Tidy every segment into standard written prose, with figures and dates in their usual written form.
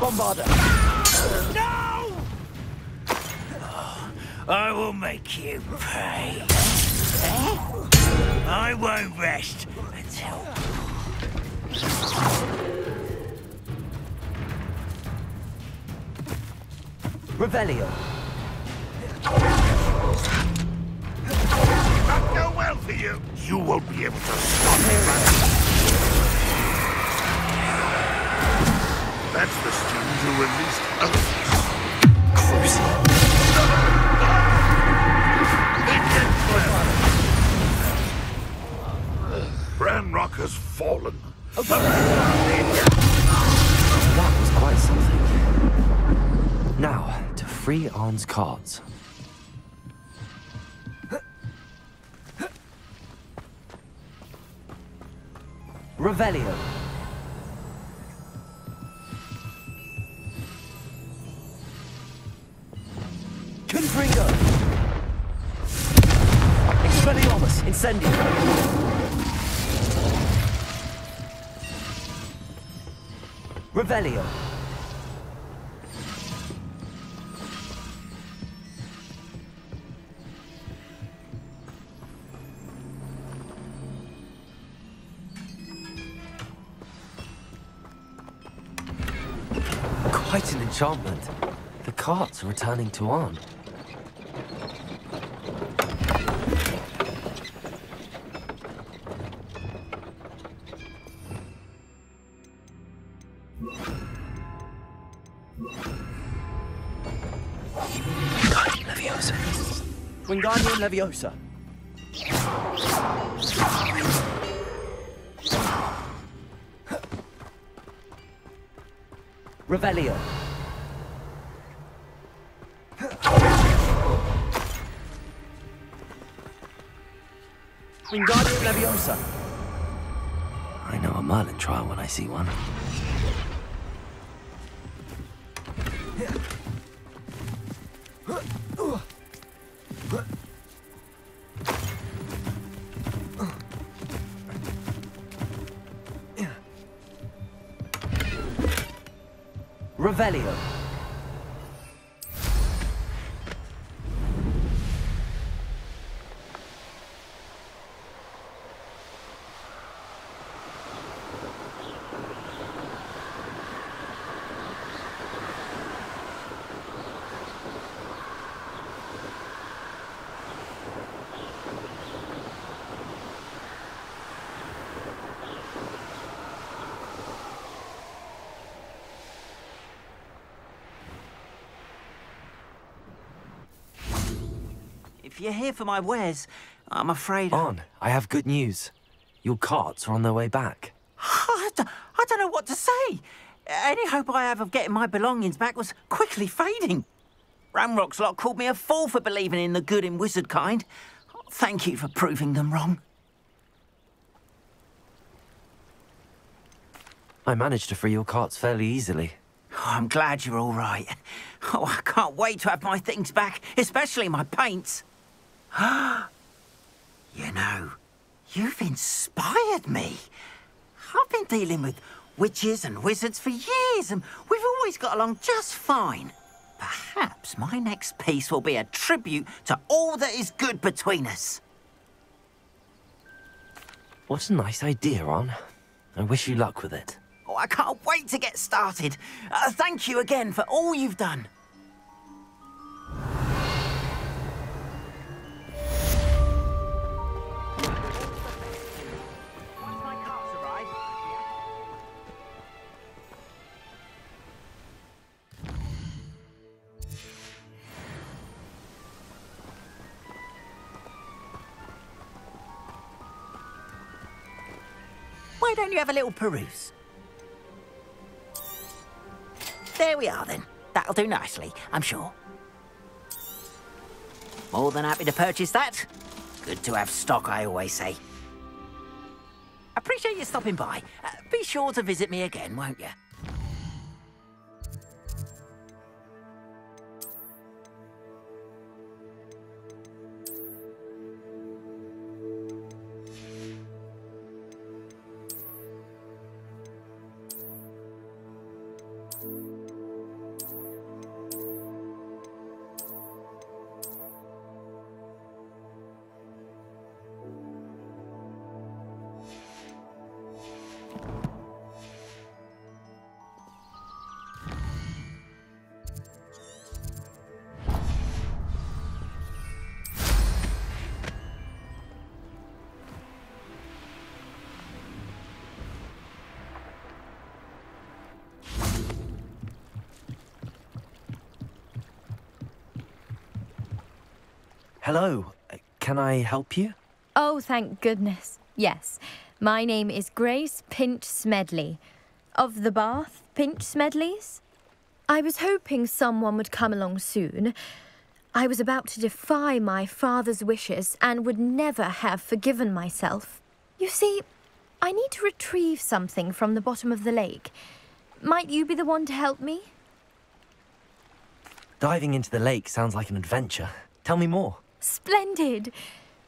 Bombarder! No! I will make you pay. I won't rest until... Revelio. Not go well for you. You won't be able to stop me. That's the student who released others. Crucial. Ranrock has fallen. That was quite something. Now, to free Arn's cards. Revelio. Confringo. Expelliarmus. Incendio. Revelio. Quite an enchantment. The carts are returning to Arn. Wingardium Leviosa. Revelio. Wingardium Leviosa. I know a Merlin trial when I see one. Revelio. If you're here for my wares, I'm afraid... Arn, I have good news. Your carts are on their way back. I don't know what to say. Any hope I have of getting my belongings back was quickly fading. Ranrock's lot called me a fool for believing in the good in wizard kind. Thank you for proving them wrong. I managed to free your carts fairly easily. Oh, I'm glad you're all right. Oh, I can't wait to have my things back, especially my paints. You know, you've inspired me. I've been dealing with witches and wizards for years, and we've always got along just fine. Perhaps my next piece will be a tribute to all that is good between us. What a nice idea, Arn. I wish you luck with it. Oh, I can't wait to get started. Thank you again for all you've done. Why don't you have a little peruse? There we are, then. That'll do nicely, I'm sure. More than happy to purchase that. Good to have stock, I always say. Appreciate you stopping by. Be sure to visit me again, won't you? Hello, can I help you? Oh, thank goodness. Yes, my name is Grace Pinch Smedley, of the Bath Pinch Smedleys. I was hoping someone would come along soon. I was about to defy my father's wishes and would never have forgiven myself. You see, I need to retrieve something from the bottom of the lake. Might you be the one to help me? Diving into the lake sounds like an adventure. Tell me more. Splendid!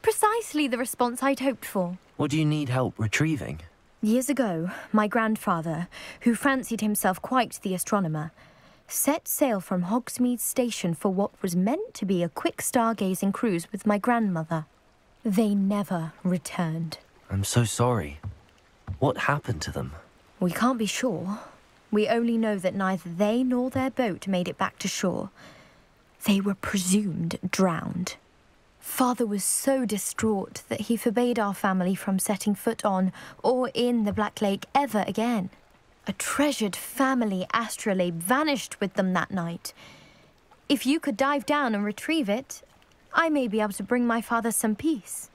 Precisely the response I'd hoped for. What do you need help retrieving? Years ago, my grandfather, who fancied himself quite the astronomer, set sail from Hogsmeade Station for what was meant to be a quick stargazing cruise with my grandmother. They never returned. I'm so sorry. What happened to them? We can't be sure. We only know that neither they nor their boat made it back to shore. They were presumed drowned. Father was so distraught that he forbade our family from setting foot on or in the Black Lake ever again. A treasured family astrolabe vanished with them that night. If you could dive down and retrieve it, I may be able to bring my father some peace.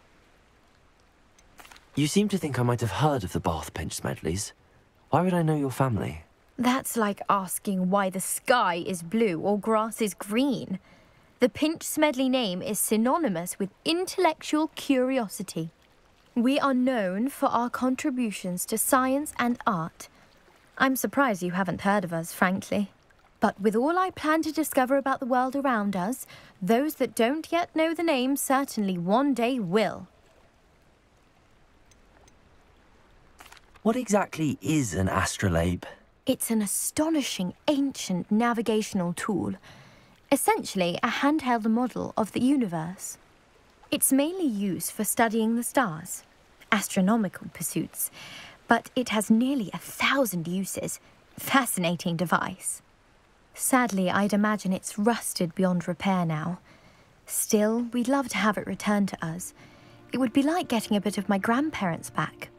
You seem to think I might have heard of the Bath Pinch Smedleys. Why would I know your family? That's like asking why the sky is blue or grass is green. The Pinch Smedley name is synonymous with intellectual curiosity. We are known for our contributions to science and art. I'm surprised you haven't heard of us, frankly. But with all I plan to discover about the world around us, those that don't yet know the name certainly one day will. What exactly is an astrolabe? It's an astonishing ancient navigational tool. Essentially, a handheld model of the universe. It's mainly used for studying the stars, astronomical pursuits, but it has nearly 1,000 uses. Fascinating device. Sadly, I'd imagine it's rusted beyond repair now. Still, we'd love to have it returned to us. It would be like getting a bit of my grandparents back.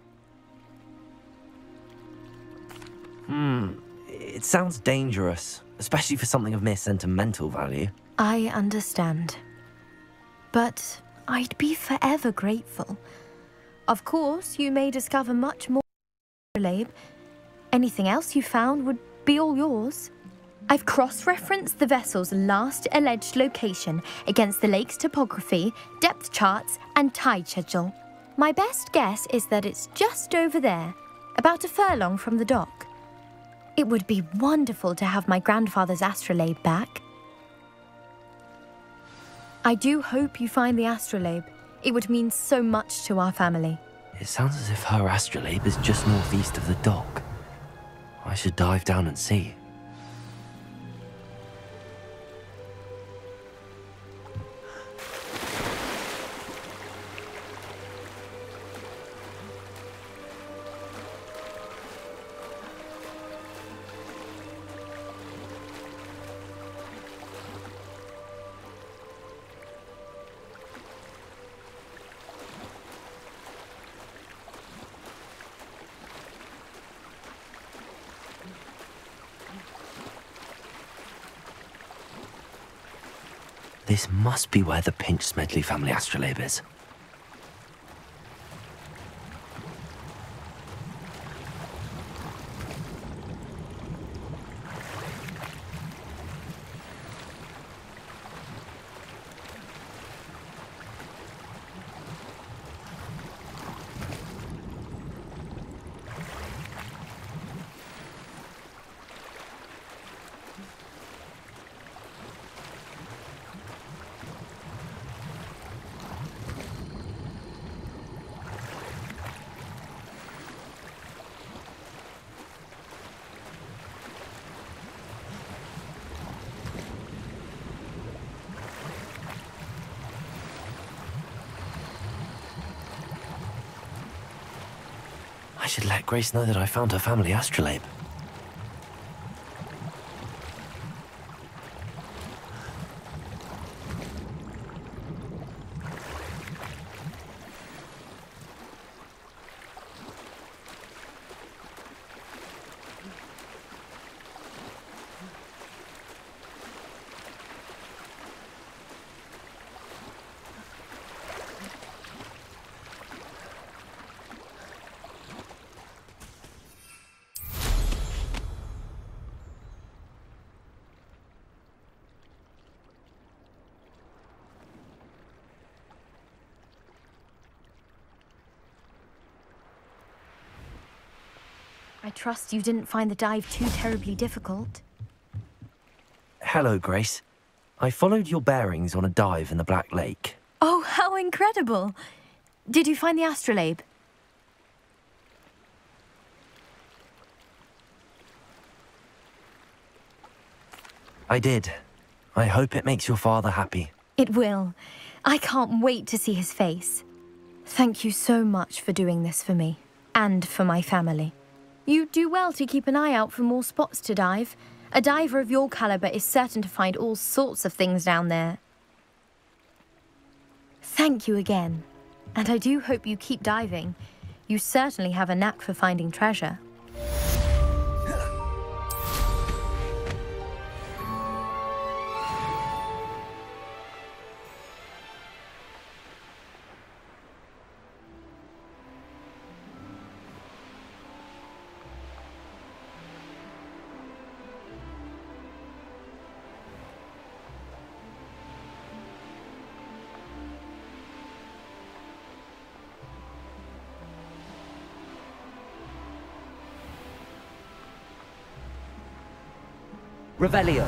It sounds dangerous, especially for something of mere sentimental value. I understand. But I'd be forever grateful. Of course, you may discover much more, Astrolabe. Anything else you found would be all yours. I've cross-referenced the vessel's last alleged location against the lake's topography, depth charts, and tide schedule. My best guess is that it's just over there, about a furlong from the dock. It would be wonderful to have my grandfather's astrolabe back. I do hope you find the astrolabe. It would mean so much to our family. It sounds as if her astrolabe is just northeast of the dock. I should dive down and see. This must be where the Pinch Smedley family astrolabe is. I should let Grace know that I found her family astrolabe. I trust you didn't find the dive too terribly difficult. Hello, Grace. I followed your bearings on a dive in the Black Lake. Oh, how incredible! Did you find the astrolabe? I did. I hope it makes your father happy. It will. I can't wait to see his face. Thank you so much for doing this for me, and for my family. You do well to keep an eye out for more spots to dive. A diver of your caliber is certain to find all sorts of things down there. Thank you again. And I do hope you keep diving. You certainly have a knack for finding treasure. Revelio.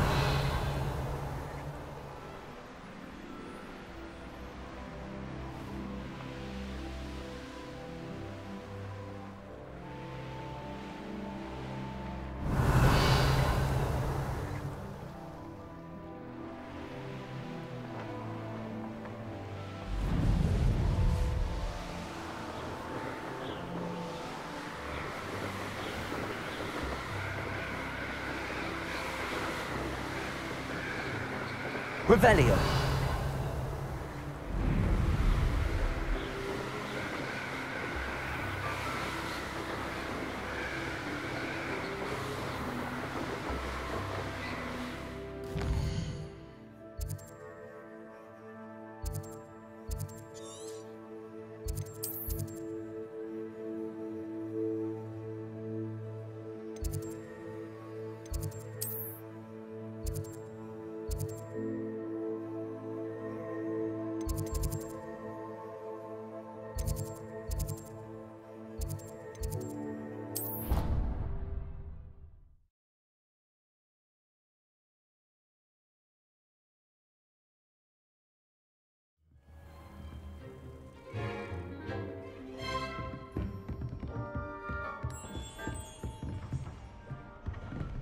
Revelio.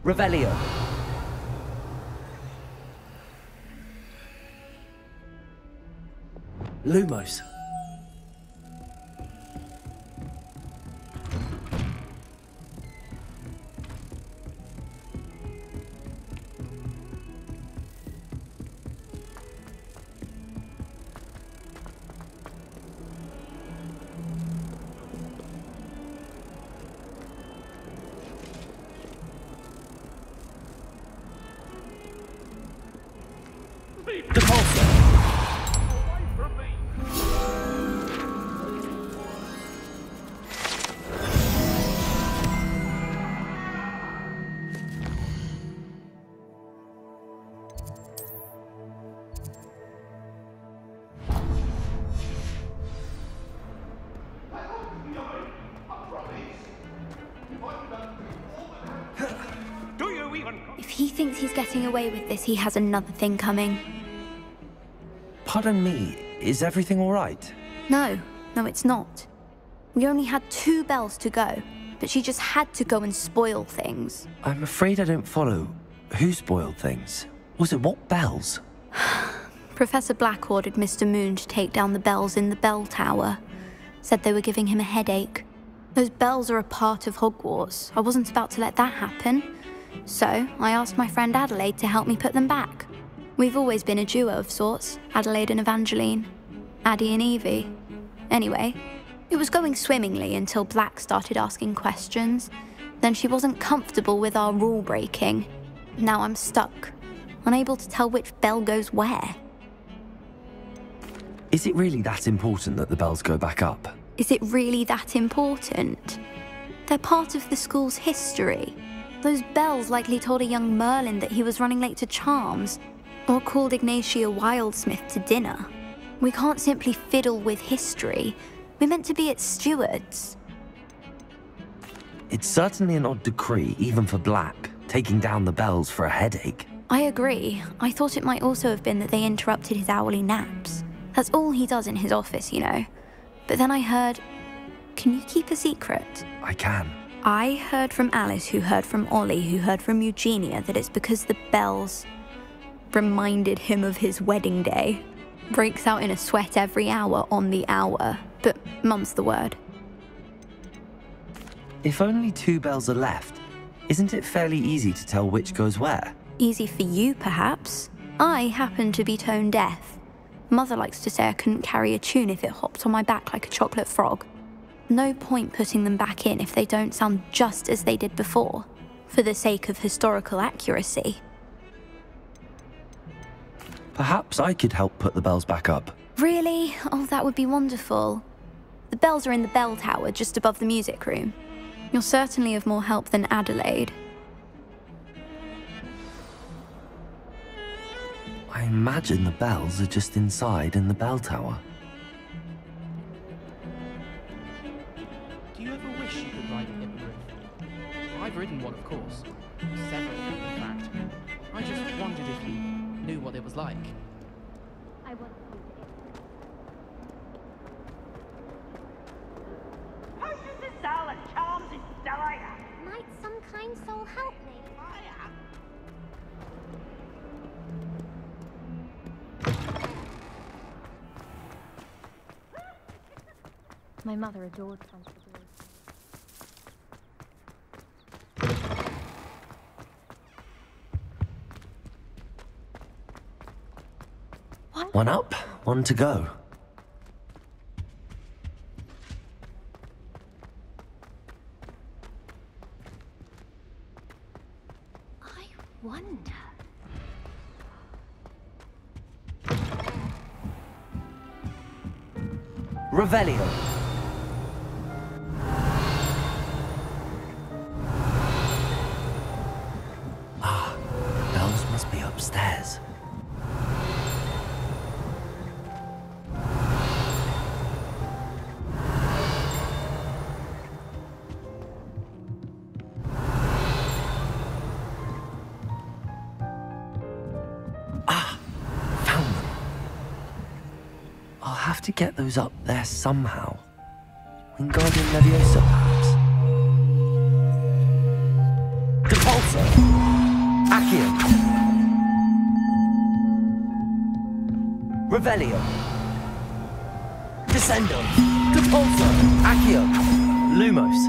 Revelio. Lumos. If he thinks he's getting away with this, he has another thing coming. Pardon me, is everything all right? No, it's not. We only had 2 bells to go, but she just had to go and spoil things. I'm afraid I don't follow. Who spoiled things? Was it what bells? Professor Black ordered Mr. Moon to take down the bells in the bell tower. Said they were giving him a headache. Those bells are a part of Hogwarts. I wasn't about to let that happen. So I asked my friend Adelaide to help me put them back. We've always been a duo of sorts, Adelaide and Evangeline. Addie and Evie. Anyway, it was going swimmingly until Black started asking questions. Then she wasn't comfortable with our rule breaking. Now I'm stuck, unable to tell which bell goes where. Is it really that important that the bells go back up? Is it really that important? They're part of the school's history. Those bells likely told a young Merlin that he was running late to Charms, or called Ignatia Wildsmith to dinner. We can't simply fiddle with history. We're meant to be its stewards. It's certainly an odd decree, even for Black, taking down the bells for a headache. I agree. I thought it might also have been that they interrupted his hourly naps. That's all he does in his office, you know. But then I heard... Can you keep a secret? I can. I heard from Alice, who heard from Ollie, who heard from Eugenia, that it's because the bells reminded him of his wedding day. Breaks out in a sweat every hour on the hour, but mum's the word. If only 2 bells are left, isn't it fairly easy to tell which goes where? Easy for you, perhaps. I happen to be tone deaf. Mother likes to say I couldn't carry a tune if it hopped on my back like a chocolate frog. No point putting them back in if they don't sound just as they did before, for the sake of historical accuracy. Perhaps I could help put the bells back up. Really? Oh, that would be wonderful. The bells are in the bell tower just above the music room. You're certainly of more help than Adelaide. I imagine the bells are just inside in the bell tower. Do you ever wish you could ride a hippogriff? I've ridden one, of course. Several, in fact. I just wondered if you knew what it was like. I want to Potions in Dal and charms in Dalaya. Might some kind soul help me? My mother adored Transfiguration. One up, one to go. I wonder. Revelio. Ah, bells must be upstairs. I'll have to get those up there somehow. Wingardium Leviosa, perhaps? Depulso! Accio! Revelio! Descendo! Depulso! Accio! Lumos!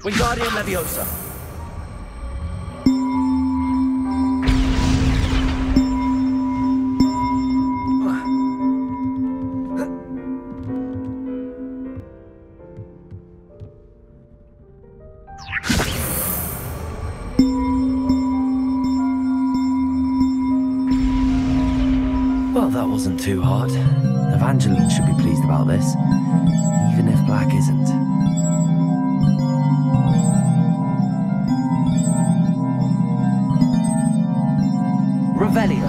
Wingardium Leviosa. Well, that wasn't too hard. Evangeline should be pleased about this, even if Black isn't. Revelio.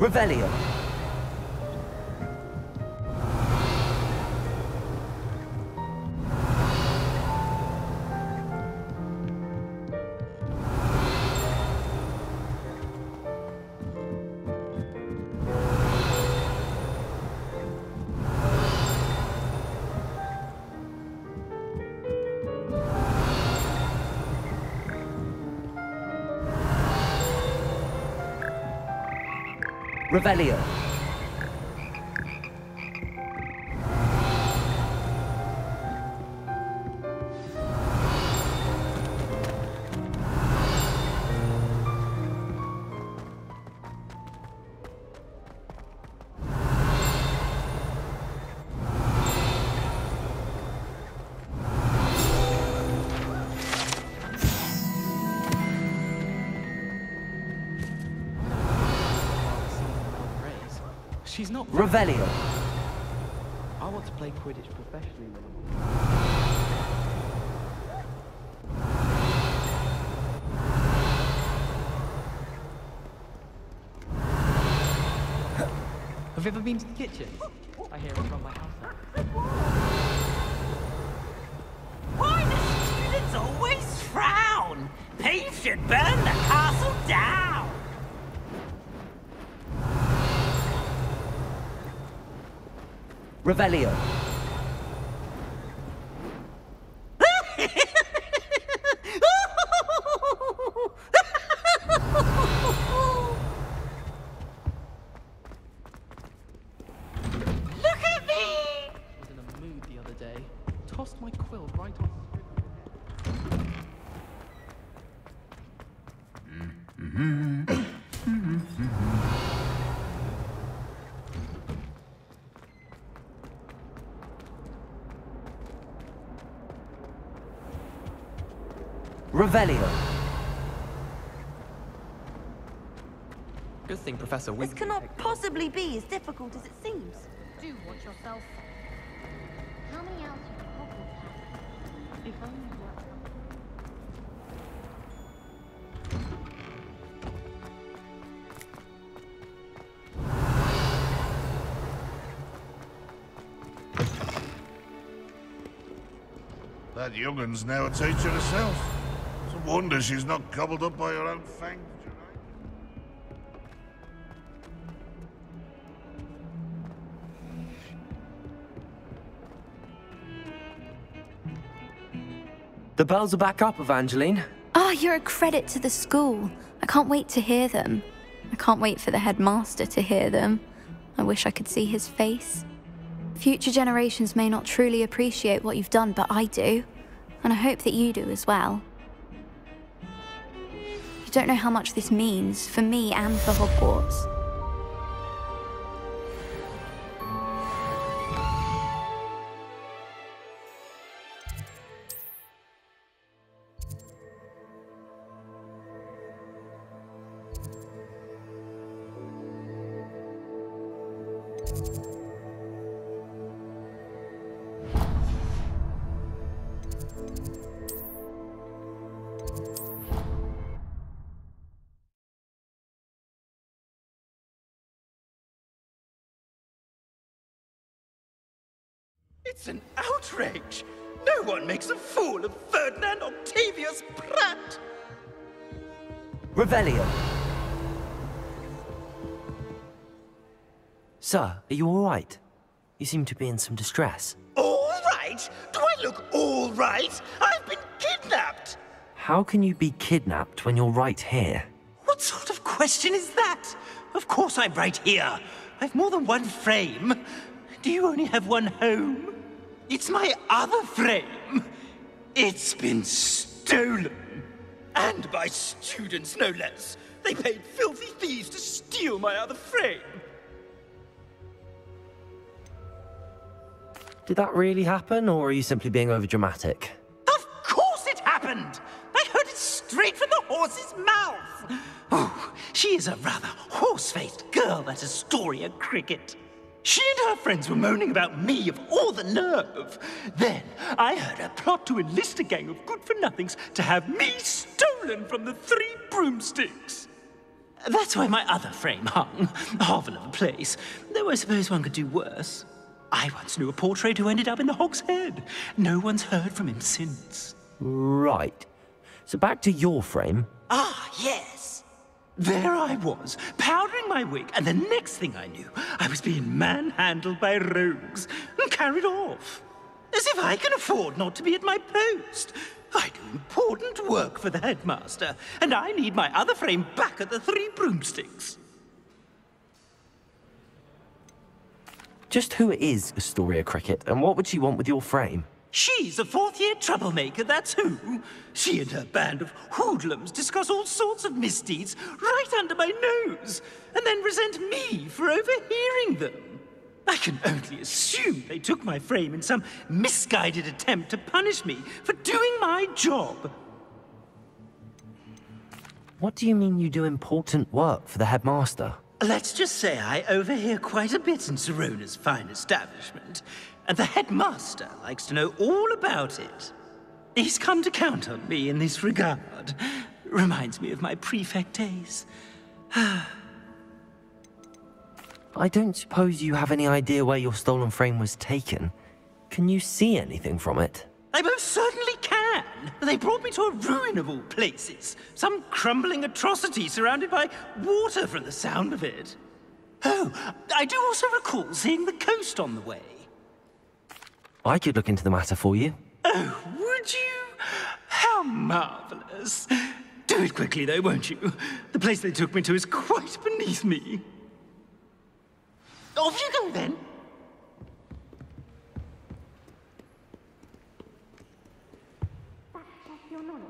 Revelio. Revelio. She's not. Revelio. I want to play Quidditch professionally when Have you ever been to the kitchen? I hear it from my house now. Why do students always frown? Peeves should burn the castle down! Revelio. Look at me! I was in a mood the other day. Tossed my quill right on. Revelio. Good thing Professor This cannot possibly be as difficult as it seems. Do watch yourself. How many hours do you think Hogwarts has? If only you were. That young'un's now a teacher herself. It's a wonder she's not gobbled up by her own fangs. The bells are back up, Evangeline. Oh, you're a credit to the school. I can't wait to hear them. I can't wait for the headmaster to hear them. I wish I could see his face. Future generations may not truly appreciate what you've done, but I do. And I hope that you do as well. You don't know how much this means for me and for Hogwarts. It's an outrage! No one makes a fool of Ferdinand Octavius Pratt! Revelio. Sir, are you all right? You seem to be in some distress. All right? Do I look all right? I've been kidnapped! How can you be kidnapped when you're right here? What sort of question is that? Of course I'm right here. I've more than one frame. Do you only have one home? It's my other frame. It's been stolen. And by students, no less. They paid filthy thieves to steal my other frame. Did that really happen, or are you simply being overdramatic? Of course it happened! I heard it straight from the horse's mouth! Oh, she is a rather horse-faced girl, that Astoria Cricket. She and her friends were moaning about me of all the nerve. Then I heard her plot to enlist a gang of good-for-nothings to have me stolen from the Three Broomsticks. That's where my other frame hung. A hovel of a place. Though I suppose one could do worse. I once knew a portrait who ended up in the Hog's Head. No one's heard from him since. Right. So back to your frame. Ah, yes. There I was, powdering my wig, and the next thing I knew, I was being manhandled by rogues and carried off. As if I can afford not to be at my post. I do important work for the headmaster, and I need my other frame back at the Three Broomsticks. Just who is Astoria Cricket, and what would she want with your frame? She's a fourth-year troublemaker, that's who. She and her band of hoodlums discuss all sorts of misdeeds right under my nose, and then resent me for overhearing them. I can only assume they took my frame in some misguided attempt to punish me for doing my job. What do you mean you do important work for the headmaster? Let's just say I overhear quite a bit in Serona's fine establishment, and the headmaster likes to know all about it. He's come to count on me in this regard. Reminds me of my prefect days. I don't suppose you have any idea where your stolen frame was taken. Can you see anything from it? I most certainly can. They brought me to a ruin of all places. Some crumbling atrocity surrounded by water from the sound of it. Oh, I do also recall seeing the coast on the way. I could look into the matter for you. Oh, would you? How marvelous. Do it quickly, though, won't you? The place they took me to is quite beneath me. Off you go, then. That's your knowledge.